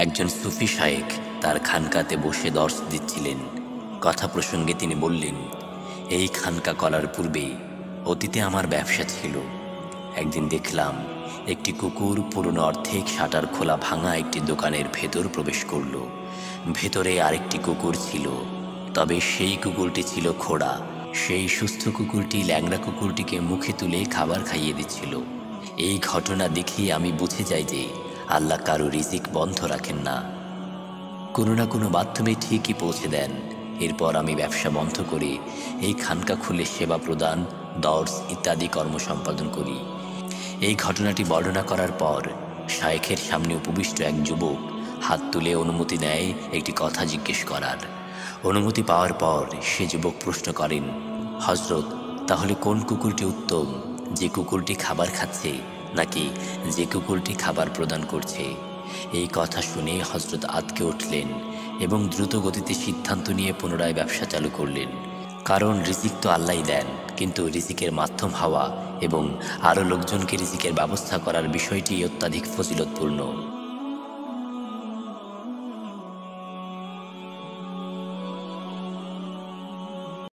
একজন সুফি শায়েখ তার খানকাতে বসে দর্শ দিচ্ছিলেন। কথা প্রসঙ্গে তিনি বললেন, এই খানকা করার পূর্বে অতীতে আমার ব্যবসা ছিল। একদিন দেখলাম একটি কুকুর পুরনো অর্ধেক শাটার খোলা ভাঙা একটি দোকানের ভেতর প্রবেশ করল। ভেতরে আরেকটি কুকুর ছিল, তবে সেই কুকুরটি ছিল খোড়া। সেই সুস্থ কুকুরটি ল্যাংড়া কুকুরটিকে মুখে তুলে খাবার খাইয়ে দিচ্ছিল। এই ঘটনা দেখে আমি বুঝে যাই যে আল্লাহ কারো রিজিক বন্ধ রাখেন না, কোনো না কোনো মাধ্যমে ঠিকই পৌঁছে দেন। এরপর আমি ব্যবসা বন্ধ করে এই খানকা খুলে সেবা প্রদান, দর্স ইত্যাদি কর্ম সম্পাদন করি। এই ঘটনাটি বর্ণনা করার পর শায়েখের সামনে উপবিষ্ট এক যুবক হাত তুলে অনুমতি নেয় একটি কথা জিজ্ঞেস করার। অনুমতি পাওয়ার পর সে যুবক প্রশ্ন করেন, হজরত, তাহলে কোন কুকুরটি উত্তম, যে কুকুরটি খাবার খাচ্ছে নাকি যে কুকুরটি খাবার প্রদান করছে? এই কথা শুনে হজরত আঁতকে উঠলেন এবং দ্রুত গতিতে সিদ্ধান্ত নিয়ে পুনরায় ব্যবসা চালু করলেন। কারণ রিজিক তো আল্লাহই দেন, কিন্তু রিজিকের মাধ্যম হওয়া এবং আরও লোকজনকে রিজিকের ব্যবস্থা করার বিষয়টি অত্যাধিক ফজিলতপূর্ণ।